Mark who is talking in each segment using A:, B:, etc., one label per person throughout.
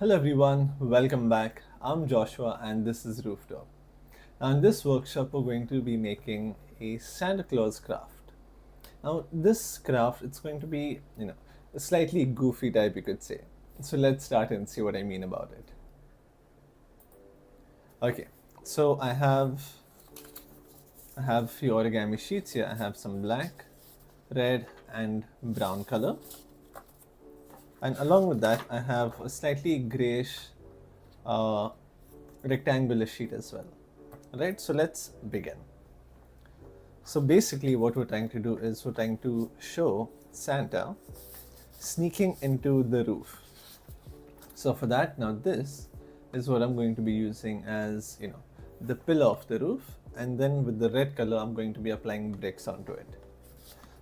A: Hello everyone, welcome back. I'm Joshua and this is Rooftop. Now in this workshop we're going to be making a Santa Claus craft. Now this craft, it's going to be, a slightly goofy type you could say. So let's start and see what I mean about it. Okay, so I have few origami sheets here. I have some black, red and brown color. And along with that, I have a slightly grayish rectangular sheet as well. Alright, so let's begin. So basically what we're trying to do is we're trying to show Santa sneaking into the roof. So for that, now this is what I'm going to be using as, the pillar of the roof, and then with the red color I'm going to be applying bricks onto it.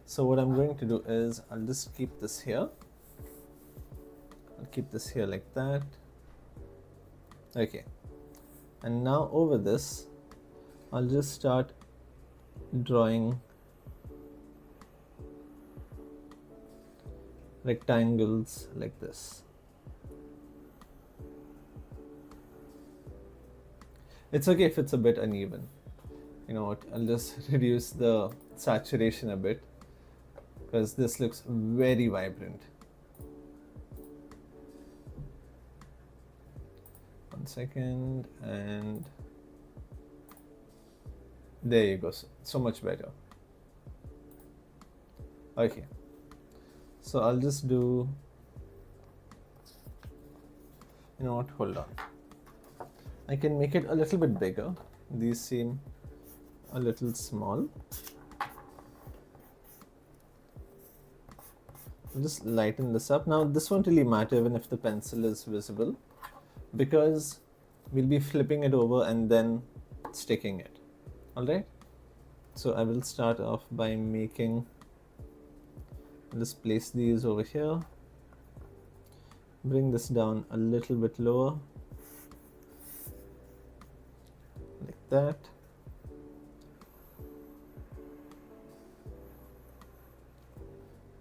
A: So what I'm going to do is I'll just keep this here. I'll keep this here like that. Okay. And now over this, I'll just start drawing rectangles like this. It's okay if it's a bit uneven. You know what, I'll just reduce the saturation a bit because this looks very vibrant. One second, and there you go, so much better. Okay, so I'll just do, you know what, hold on. I can make it a little bit bigger. These seem a little small. I'll just lighten this up. Now this won't really matter even if the pencil is visible, because we'll be flipping it over and then sticking it. Alright, so I will start off by making, just place these over here, bring this down a little bit lower, like that.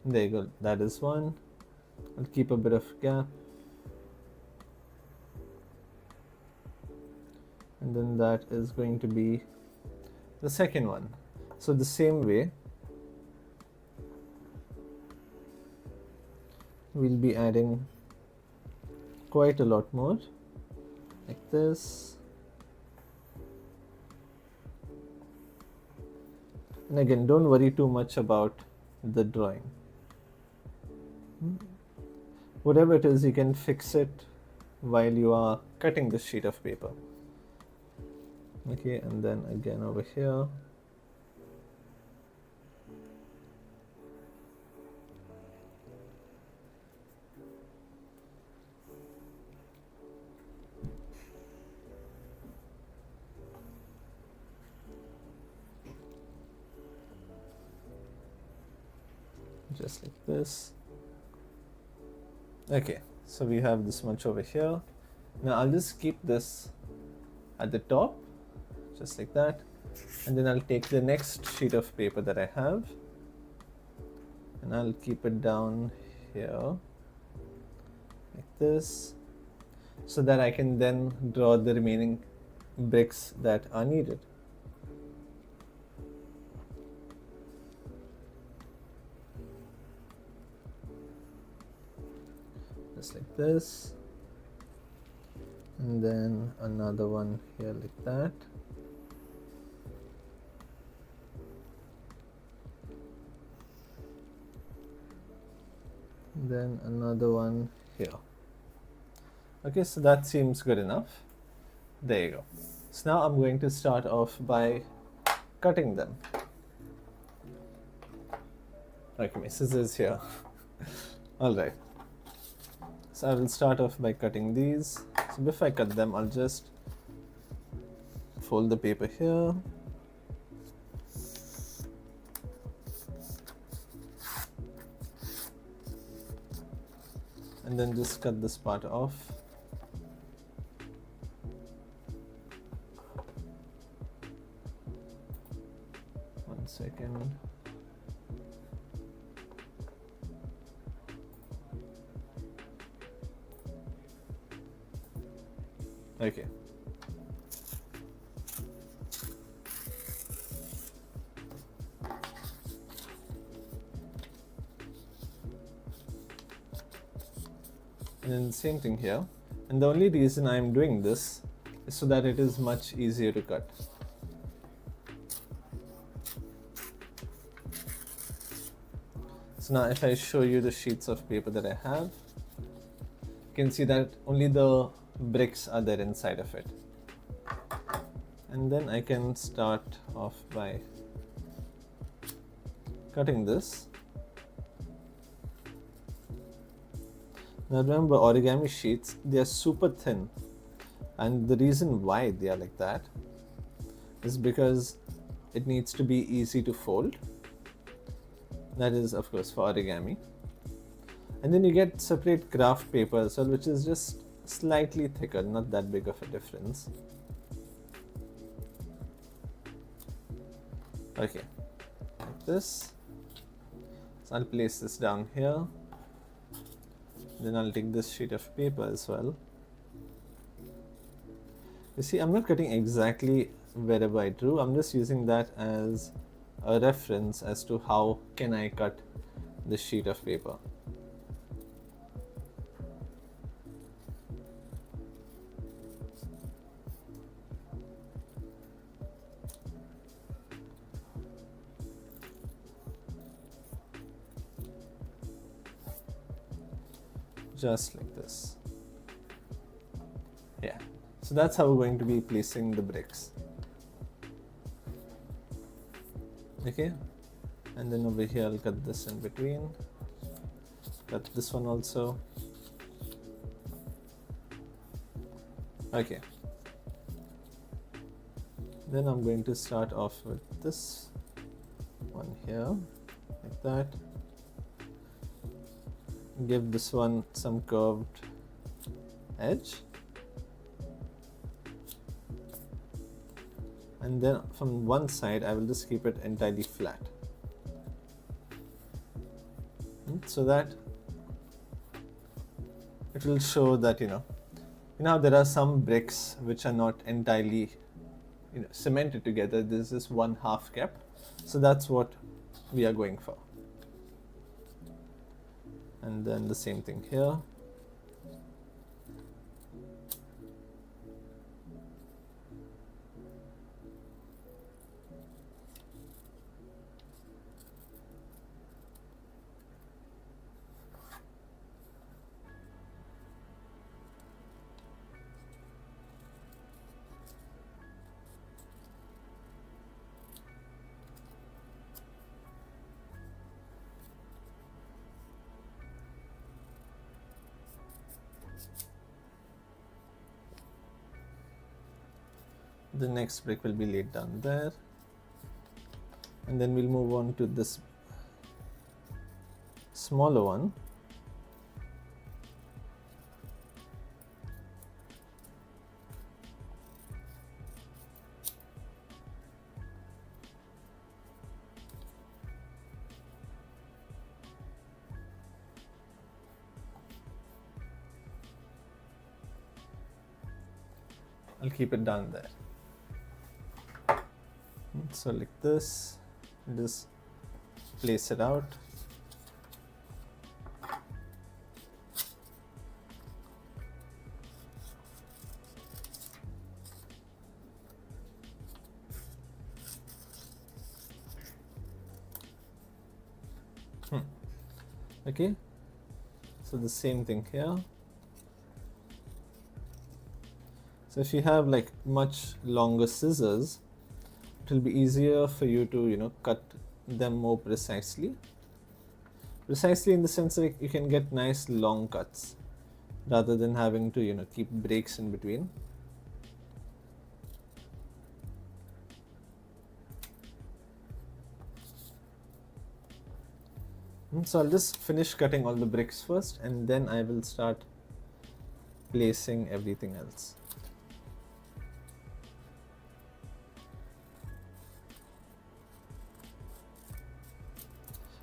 A: There you go, that is one. I'll keep a bit of gap. And then that is going to be the second one. So the same way, we'll be adding quite a lot more, like this. And again, don't worry too much about the drawing. Whatever it is, you can fix it while you are cutting the sheet of paper. Okay, and then again over here. Just like this. Okay, so we have this much over here. Now I'll just keep this at the top, just like that, and then I'll take the next sheet of paper that I have and I'll keep it down here like this, so that I can then draw the remaining bricks that are needed. Just like this, and then another one here like that. Then another one here. Okay, so that seems good enough. There you go. So now I'm going to start off by cutting them. Okay, my scissors here. Alright. So I will start off by cutting these. So before I cut them, I'll just fold the paper here. And then just cut this part off. One second. Okay. And then the same thing here. And the only reason I'm doing this is so that it is much easier to cut. So now if I show you the sheets of paper that I have, you can see that only the bricks are there inside of it. And then I can start off by cutting this. Now remember, origami sheets, they are super thin, and the reason why they are like that is because it needs to be easy to fold. That is of course for origami. And then you get separate craft paper as well, which is just slightly thicker, not that big of a difference. Okay, like this. So I'll place this down here. Then I'll take this sheet of paper as well. You see, I'm not cutting exactly wherever I drew. I'm just using that as a reference as to how can I cut this sheet of paper. Just like this. Yeah, so that's how we're going to be placing the bricks. Okay, and then over here I'll cut this in between, cut this one also. Okay, then I'm going to start off with this one here, like that. Give this one some curved edge, and then from one side I will just keep it entirely flat, so that it will show that you know there are some bricks which are not entirely cemented together. This is one half kept, so that's what we are going for. And then the same thing here. The next brick will be laid down there, and then we'll move on to this smaller one. I'll keep it down there. So like this, just place it out. Okay, so the same thing here. So if you have like much longer scissors, it will be easier for you to cut them more precisely in the sense that you can get nice long cuts rather than having to keep breaks in between. So I'll just finish cutting all the bricks first, and then I will start placing everything else.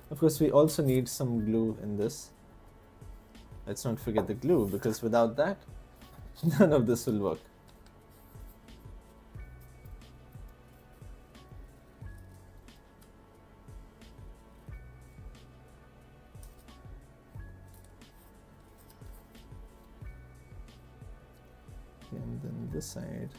A: Of course, we also need some glue in this. Let's not forget the glue, because without that, none of this will work. Okay, and then this side.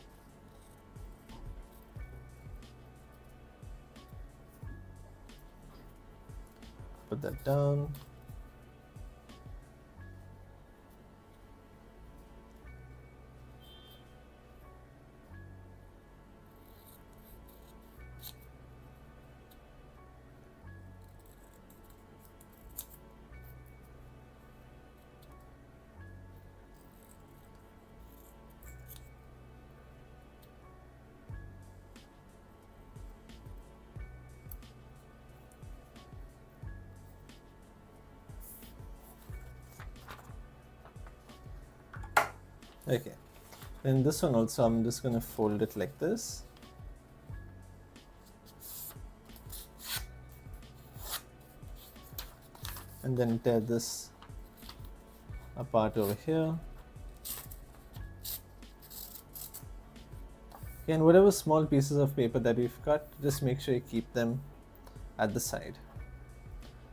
A: Put that down. Okay, and this one also, I'm just going to fold it like this. And then tear this apart over here. Okay, and whatever small pieces of paper that we've cut, just make sure you keep them at the side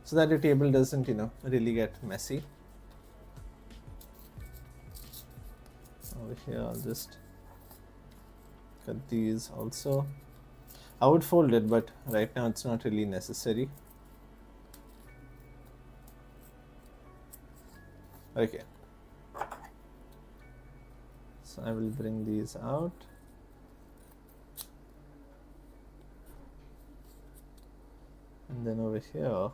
A: so that your table doesn't, really get messy. Over here, I'll just cut these also. I would fold it, but right now it's not really necessary. Okay, so I will bring these out. And then over here,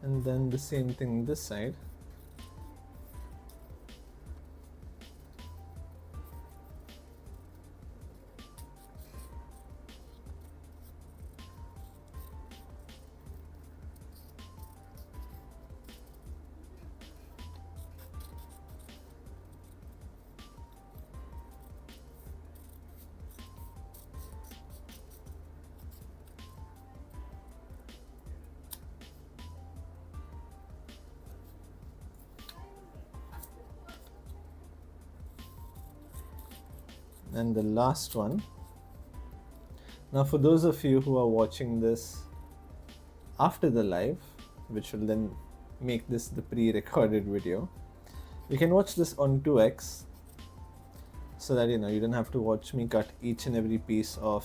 A: and then the same thing this side. And the last one. Now, for those of you who are watching this after the live, which will then make this the pre-recorded video, you can watch this on 2x so that you don't have to watch me cut each and every piece of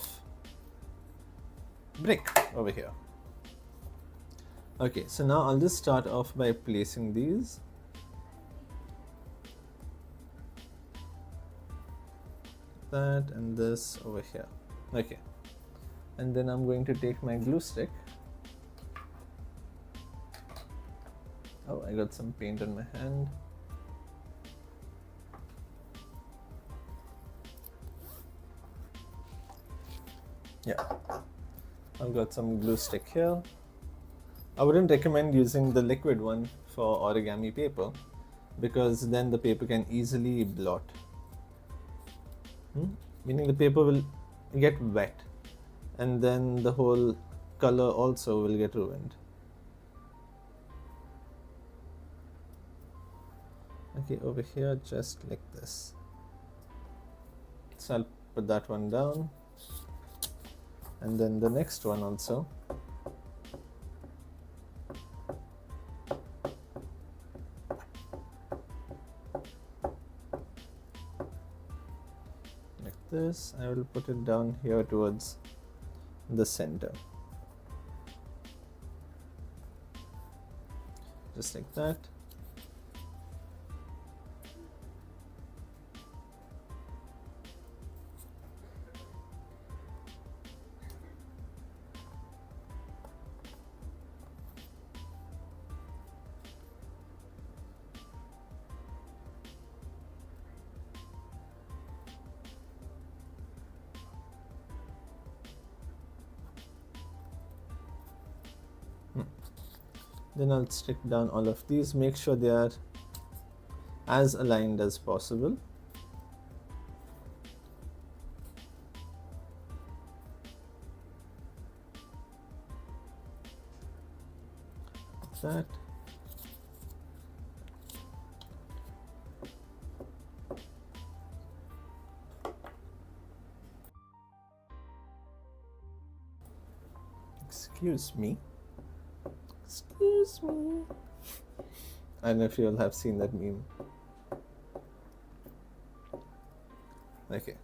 A: brick over here. Okay, so now I'll just start off by placing these. That and this over here. Okay, and then I'm going to take my glue stick. Oh, I got some paint on my hand. Yeah, I've got some glue stick here. I wouldn't recommend using the liquid one for origami paper because then the paper can easily blot. Meaning the paper will get wet and then the whole color also will get ruined. Okay, over here just like this. So I'll put that one down, and then the next one also. This, I will put it down here towards the center, just like that. Then I'll stick down all of these, make sure they are as aligned as possible. that. Excuse me. Excuse me. I don't know if you all have seen that meme. Okay.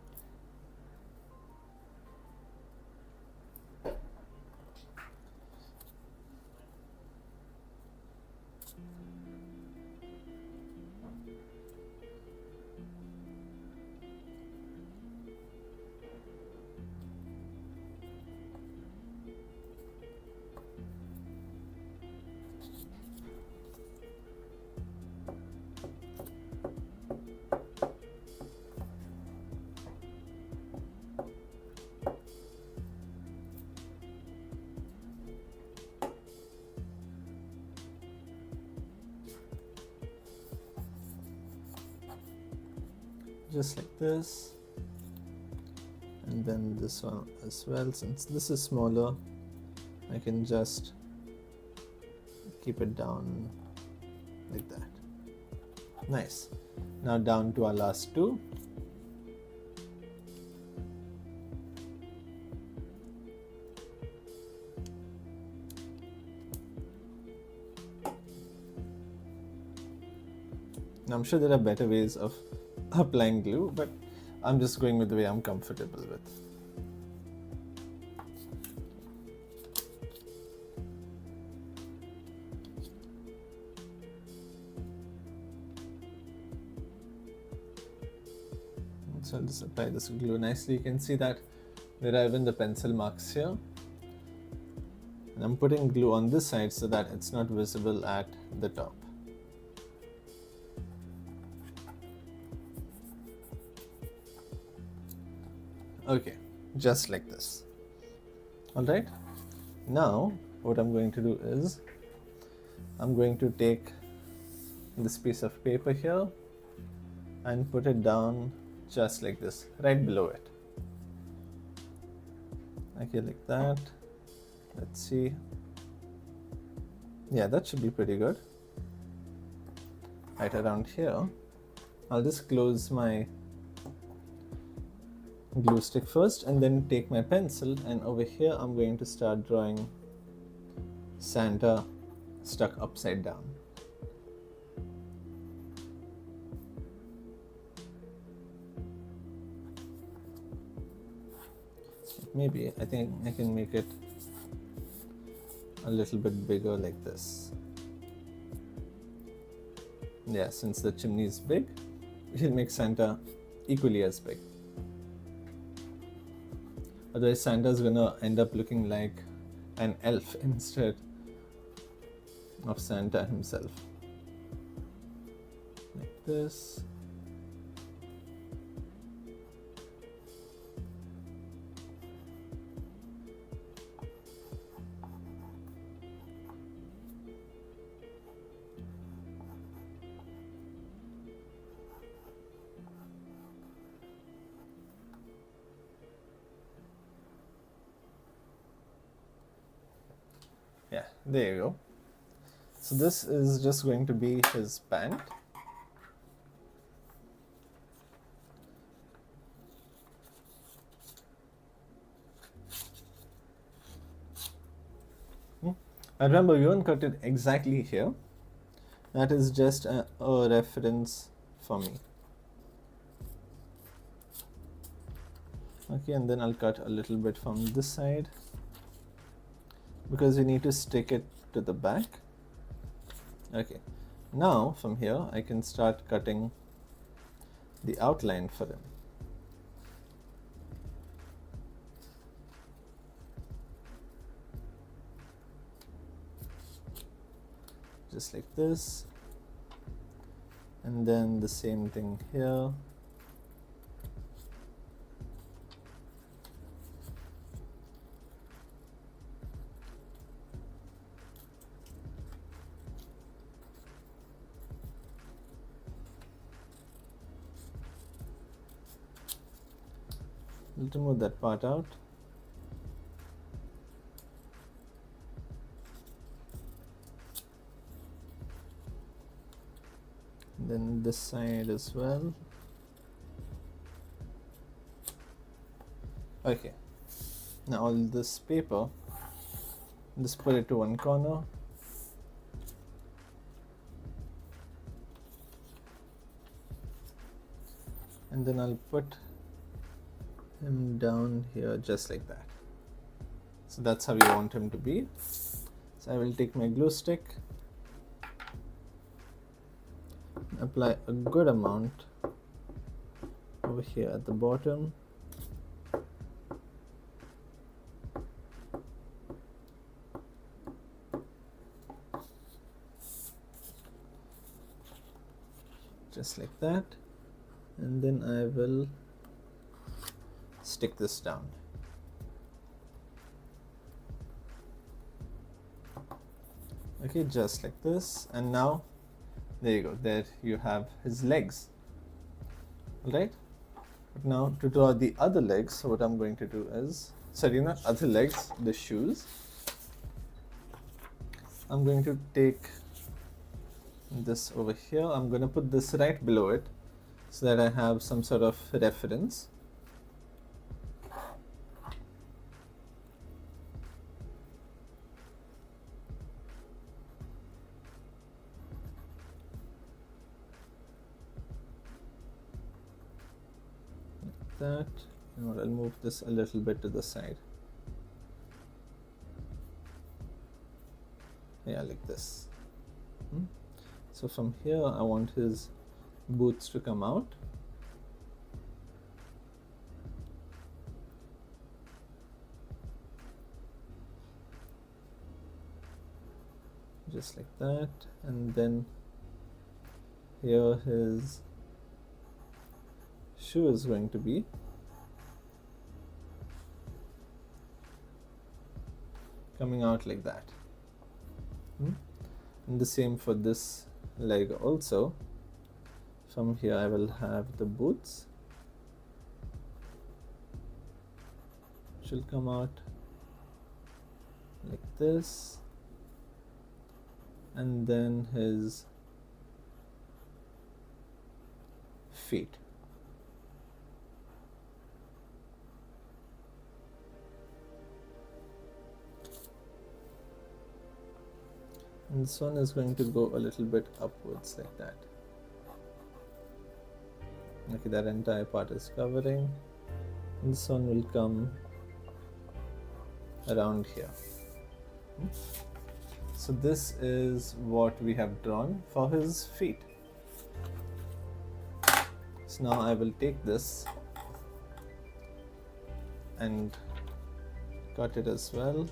A: Just like this, and then this one as well. Since this is smaller, I can just keep it down like that. Nice. Now down to our last two. Now, I'm sure there are better ways of applying glue, but I'm just going with the way I'm comfortable with. So I'll just apply this glue nicely. You can see that there are even the pencil marks here. And I'm putting glue on this side so that it's not visible at the top. Okay, just like this. Alright, now what I'm going to do is I'm going to take this piece of paper here and put it down just like this, right below it. Okay, like that. Let's see. Yeah, that should be pretty good. Right around here, I'll just close my glue stick first and then take my pencil, and over here I'm going to start drawing Santa stuck upside down. Maybe I think I can make it a little bit bigger like this. Yeah, since the chimney is big, we'll make Santa equally as big. Otherwise, Santa's gonna end up looking like an elf instead of Santa himself. Like this. Yeah, there you go. So this is just going to be his pant. And remember, we won't cut it exactly here. That is just a reference for me. Okay, and then I'll cut a little bit from this side, because we need to stick it to the back. Okay, now from here I can start cutting the outline for him. Just like this, and then the same thing here. We'll remove that part out. then this side as well. Okay, now all this paper, just put it to one corner. And then I'll put him down here just like that. So that's how you want him to be. So I will take my glue stick, apply a good amount over here at the bottom. Just like that. And then I will stick this down. Okay, just like this. And now there you go, there you have his legs. Alright, but now to draw the other legs, so what I'm going to do is, sorry, not other legs, the shoes. I'm going to take this over here. I'm going to put this right below it so that I have some sort of reference. Like that. You know, I'll move this a little bit to the side. Yeah, like this. So from here I want his boots to come out. Just like that, and then here his shoe is going to be. Coming out like that. And the same for this leg also. From here I will have the boots, which will come out like this, and then his feet. And this one is going to go a little bit upwards like that. Okay, that entire part is covering. And this one will come around here. So this is what we have drawn for his feet. So now I will take this and cut it as well.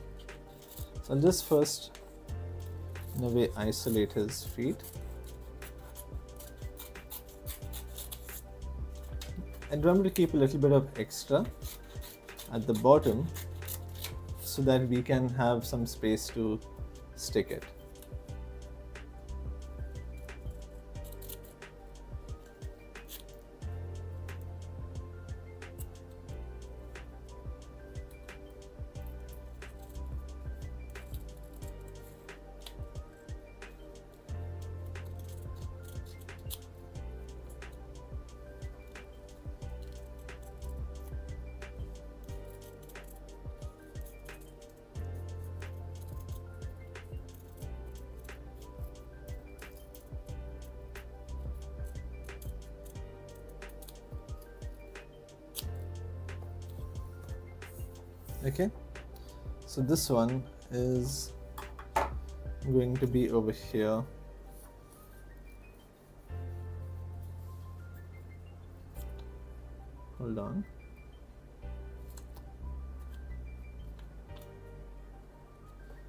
A: So I'll just first in a way isolate his feet. And remember to keep a little bit of extra at the bottom so that we can have some space to stick it. Okay, so this one is going to be over here. Hold on.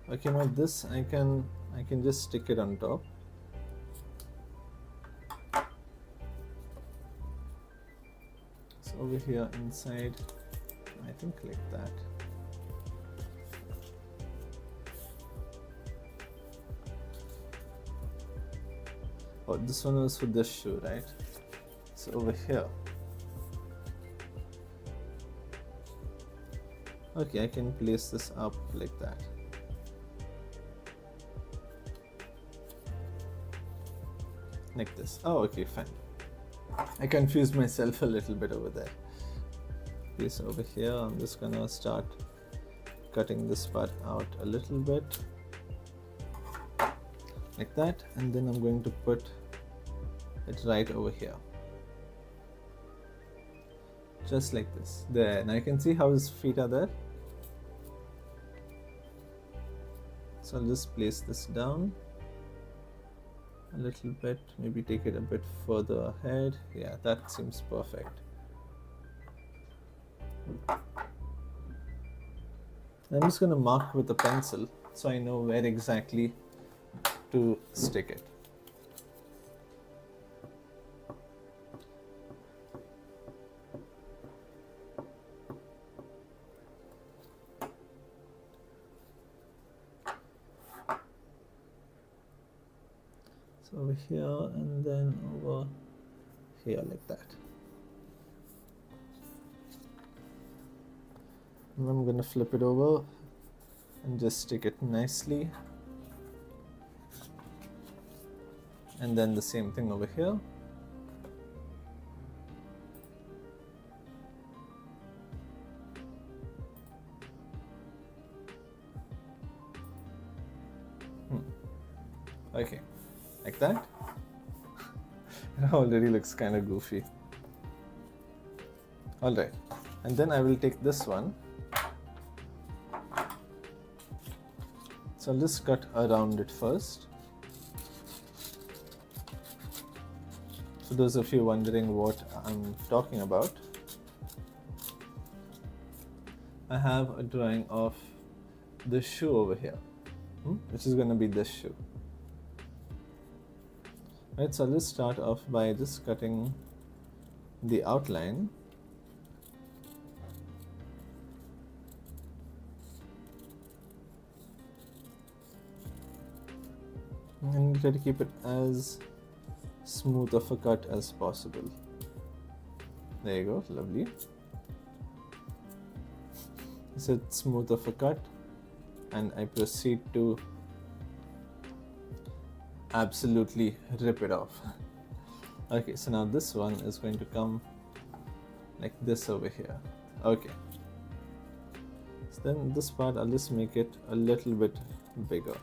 A: Okay, now this I can just stick it on top. So over here inside, I think like that. Oh, this one was for this shoe, right? So over here. Okay, I can place this up like that. like this. Oh, okay, fine. I confused myself a little bit over there. Okay, so over here I'm just gonna start cutting this part out a little bit like that, and then I'm going to put it right over here, just like this. There, now you can see how his feet are there. So I'll just place this down a little bit, maybe take it a bit further ahead. Yeah, that seems perfect. I'm just going to mark with a pencil so I know where exactly to stick it. So over here and then over here like that. And I'm going to flip it over and just stick it nicely. And then the same thing over here. Okay, like that. It already looks kind of goofy. Alright, and then I will take this one. So I'll just cut around it first. For those of you wondering what I'm talking about, I have a drawing of the shoe over here, which is going to be this shoe. Right, so I'll just start off by just cutting the outline. And try to keep it as smooth of a cut as possible. There you go, lovely. So it's smooth of a cut, and I proceed to absolutely rip it off. Okay, so now this one is going to come like this over here. Okay, so then this part I'll just make it a little bit bigger.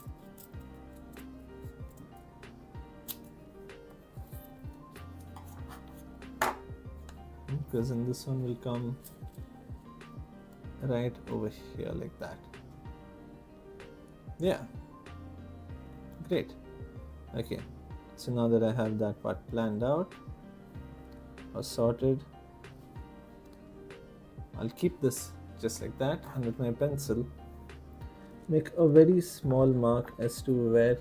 A: Because then this one will come right over here like that. Yeah, great. Okay, so now that I have that part planned out or sorted, I'll keep this just like that, and with my pencil make a very small mark as to where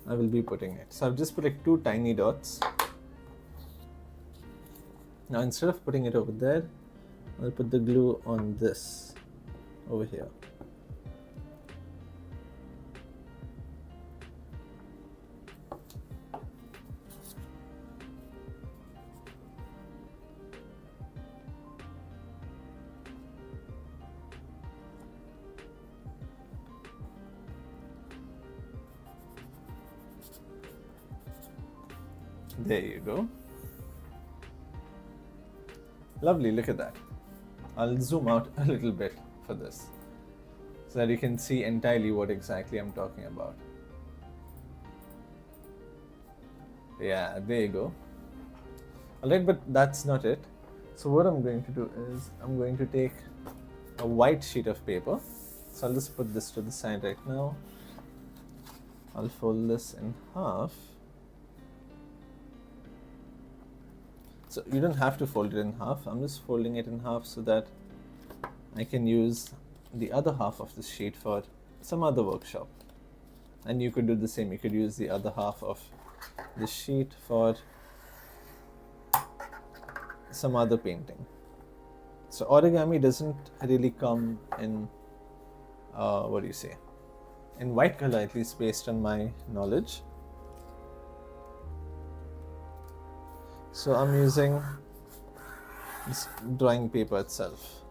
A: I will be putting it. So I've just put like 2 tiny dots. Now instead of putting it over there, I'll put the glue on this over here. There you go. Lovely, look at that. I'll zoom out a little bit for this so that you can see entirely what exactly I'm talking about. Yeah, there you go. Alright, but that's not it. So what I'm going to do is I'm going to take a white sheet of paper. So I'll just put this to the side right now. I'll fold this in half. So you don't have to fold it in half. I'm just folding it in half so that I can use the other half of this sheet for some other workshop. And you could do the same. You could use the other half of the sheet for some other painting. So origami doesn't really come in, what do you say, in white color, at least based on my knowledge. So I'm using this drawing paper itself.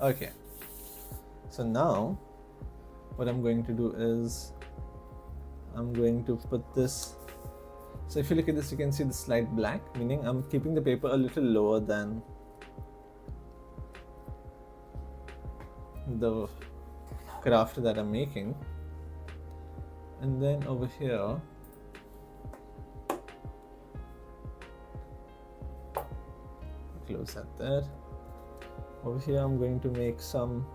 A: Okay, so now what I'm going to do is I'm going to put this. So if you look at this, you can see the slight black, meaning I'm keeping the paper a little lower than the craft that I'm making. And then over here, close that there. Over here, I'm going to make some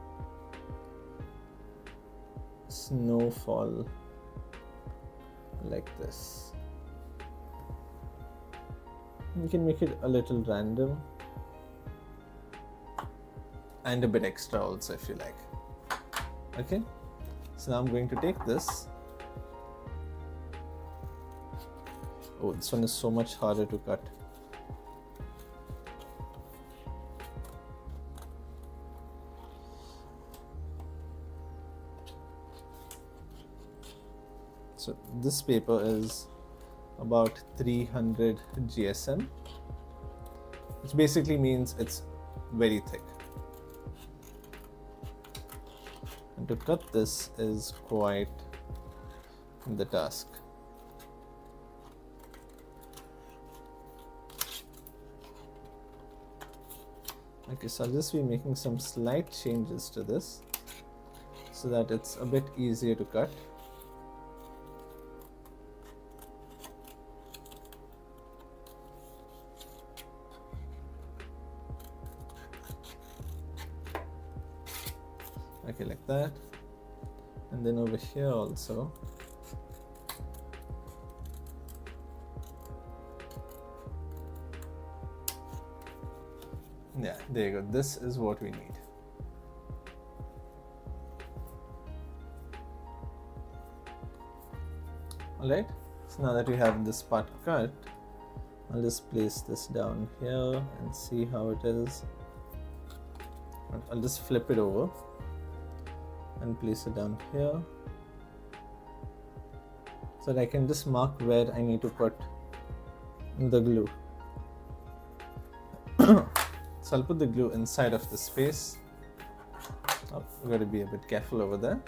A: snowfall like this. You can make it a little random and a bit extra also if you like. Okay, so now I'm going to take this. Oh, this one is so much harder to cut. So this paper is about 300 GSM, which basically means it's very thick. And to cut this is quite the task. Okay, so I'll just be making some slight changes to this so that it's a bit easier to cut. Okay, like that. And then over here also. Yeah, there you go. This is what we need. Alright, so now that we have this part cut, I'll just place this down here and see how it is. I'll just flip it over and place it down here so that I can just mark where I need to put the glue. So I'll put the glue inside of the space. Oh, I've got to be a bit careful over there.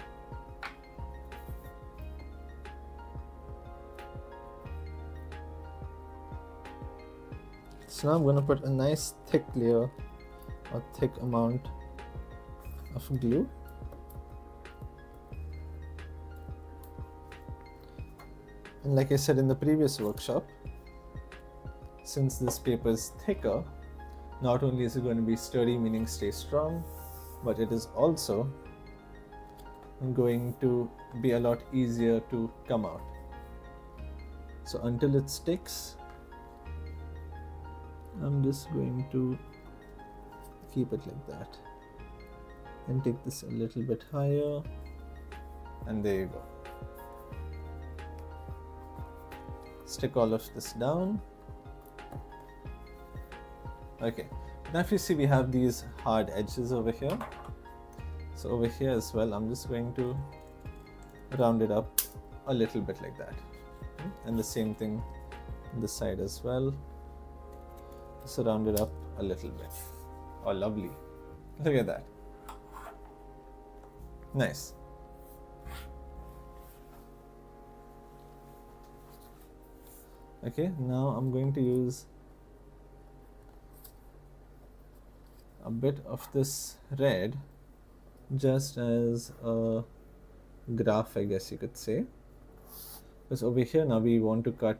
A: So now I'm going to put a nice thick layer or thick amount of glue. And like I said in the previous workshop, since this paper is thicker, not only is it going to be sturdy, meaning stay strong, but it is also going to be a lot easier to come out. So until it sticks, I'm just going to keep it like that and take this a little bit higher, and there you go. Stick all of this down. Okay, now if you see, we have these hard edges over here. So over here as well, I'm just going to round it up a little bit like that. And the same thing on this side as well. Just round it up a little bit. Oh, lovely. Look at that. Nice. Okay, now I'm going to use a bit of this red just as a graph, I guess you could say, because over here now we want to cut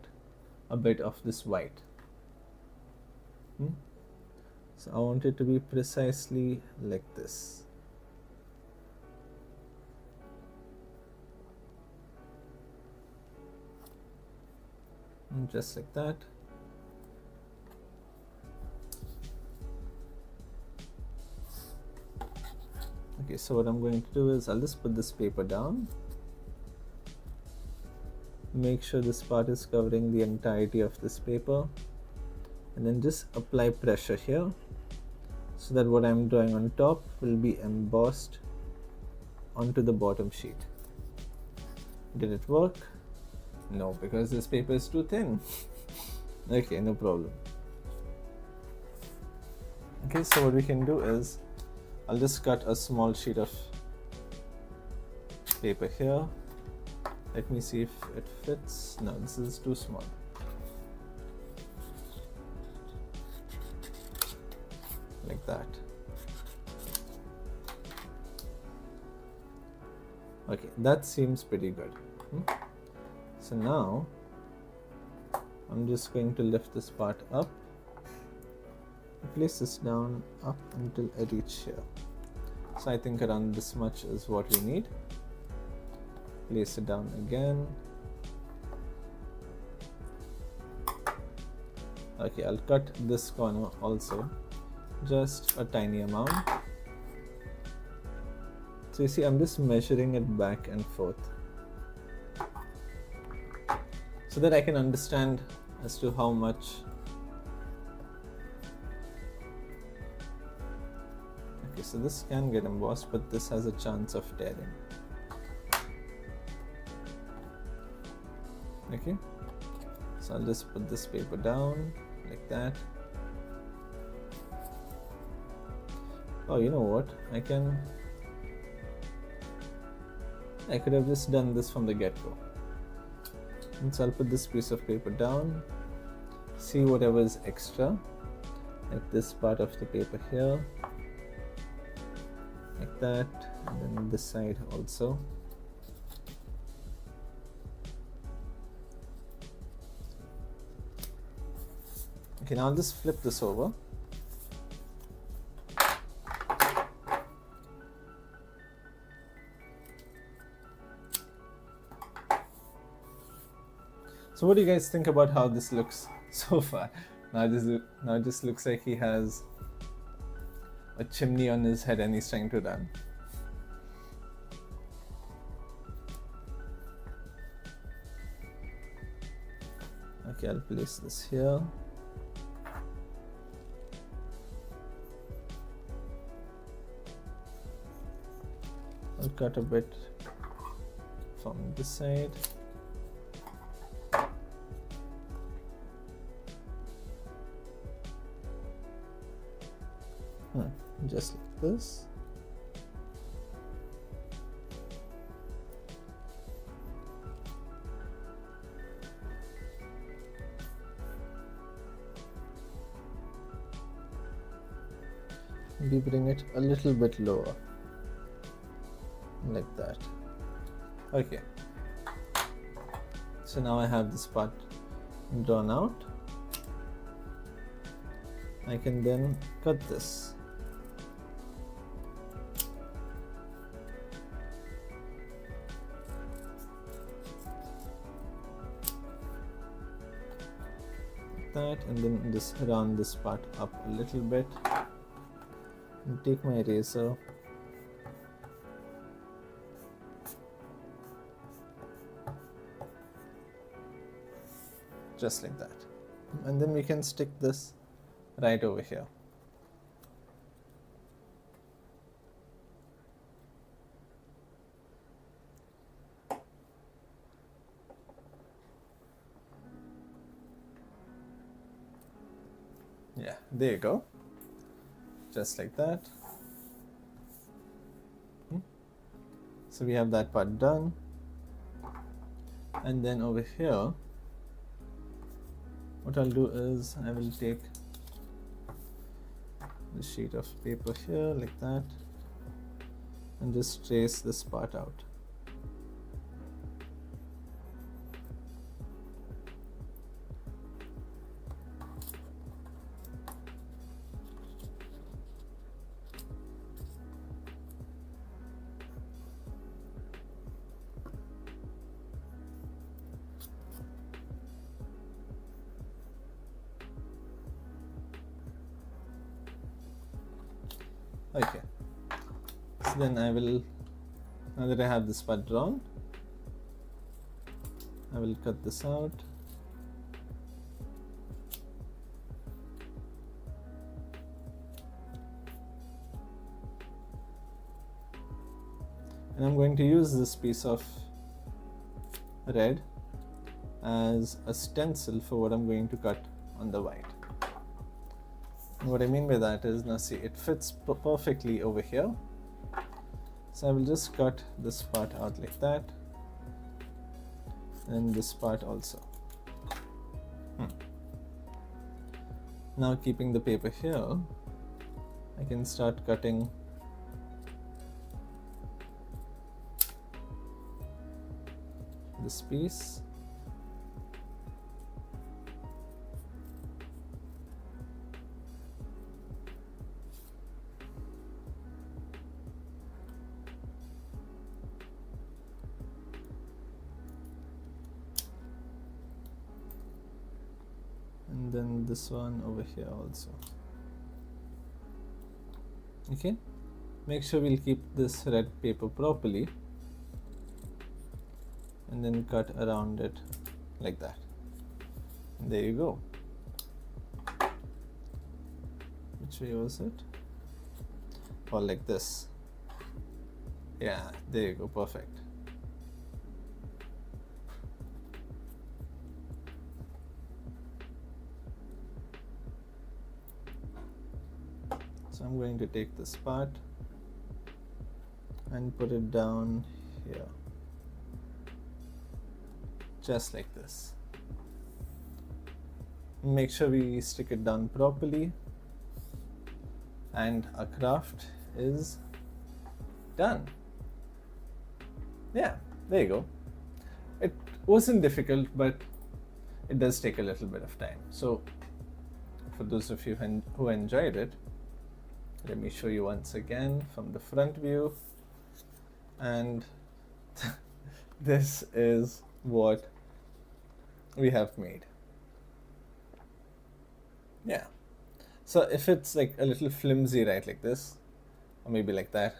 A: a bit of this white. So I want it to be precisely like this. And just like that. Okay, so what I'm going to do is I'll just put this paper down. Make sure this part is covering the entirety of this paper. And then just apply pressure here so that what I'm drawing on top will be embossed onto the bottom sheet. Did it work? No, because this paper is too thin. Okay, no problem. Okay, so what we can do is I'll just cut a small sheet of paper here. Let me see if it fits. No, this is too small. Like that. Okay, that seems pretty good. So now I'm just going to lift this part up, place this down up until I reach here. So I think around this much is what we need. Place it down again. Okay, I'll cut this corner also, just a tiny amount. So you see, I'm just measuring it back and forth so that I can understand as to how much. Okay, so this can get embossed, but this has a chance of tearing. Okay, so I'll just put this paper down like that. Oh, you know what? I could have just done this from the get-go. And so I'll put this piece of paper down, see whatever is extra, like this part of the paper here, like that, and then this side also. Okay, now I'll just flip this over. So what do you guys think about how this looks so far? Now it just looks like he has a chimney on his head and he's trying to run. Okay, I'll place this here. I'll cut a bit from this side. Just like this. Maybe bring it a little bit lower, like that. Okay, so now I have this part drawn out. I can then cut this. That, and then just round this part up a little bit and take my eraser just like that, and then we can stick this right over here. Yeah, there you go. Just like that. So we have that part done. And then over here, what I'll do is I will take the sheet of paper here like that and just trace this part out. Okay, so then I will, now that I have this part drawn, I will cut this out. And I'm going to use this piece of red as a stencil for what I'm going to cut on the white. And what I mean by that is, now see, it fits perfectly over here. So I will just cut this part out like that, and this part also. Now keeping the paper here, I can start cutting this piece. And then this one over here also. Okay, make sure we'll keep this red paper properly, and then cut around it like that. And there you go. Which way was it? Or like this. Yeah, there you go, perfect. So I'm going to take this part and put it down here, just like this. Make sure we stick it down properly, and our craft is done. Yeah, there you go. It wasn't difficult, but it does take a little bit of time. So for those of you who enjoyed it, let me show you once again from the front view, and this is what we have made. Yeah, so if it's like a little flimsy, right, like this, or maybe like that,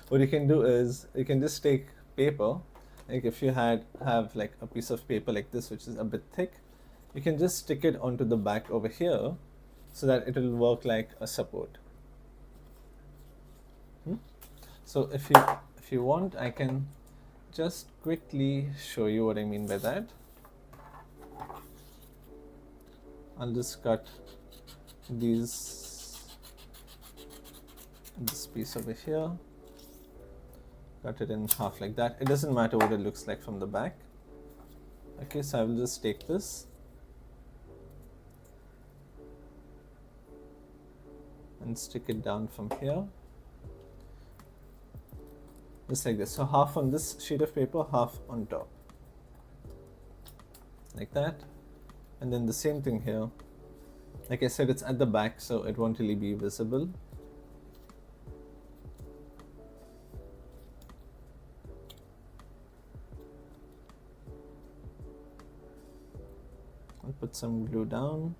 A: what you can do is you can just take paper, like if you have like a piece of paper like this which is a bit thick, you can just stick it onto the back over here, so that it will work like a support. So if you want, I can just quickly show you what I mean by that. I'll just cut this piece over here, cut it in half like that. It doesn't matter what it looks like from the back. Okay, so I will just take this and stick it down from here, just like this. So half on this sheet of paper, half on top, like that. And then the same thing here. Like I said, it's at the back, so it won't really be visible. I'll put some glue down,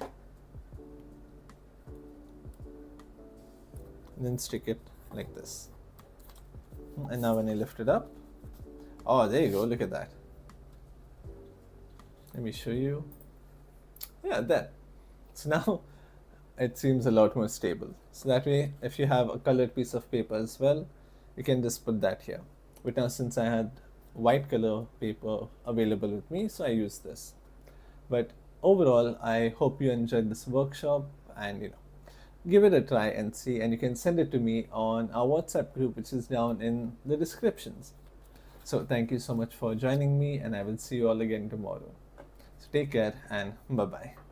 A: and then stick it like this. And now when I lift it up, oh, there you go, look at that. Let me show you. Yeah, there. So now it seems a lot more stable. So that way, if you have a colored piece of paper as well, you can just put that here. But now since I had white color paper available with me, so I used this. But overall, I hope you enjoyed this workshop, and give it a try and see, and you can send it to me on our WhatsApp group, which is down in the descriptions. So thank you so much for joining me, and I will see you all again tomorrow. So take care, and bye-bye.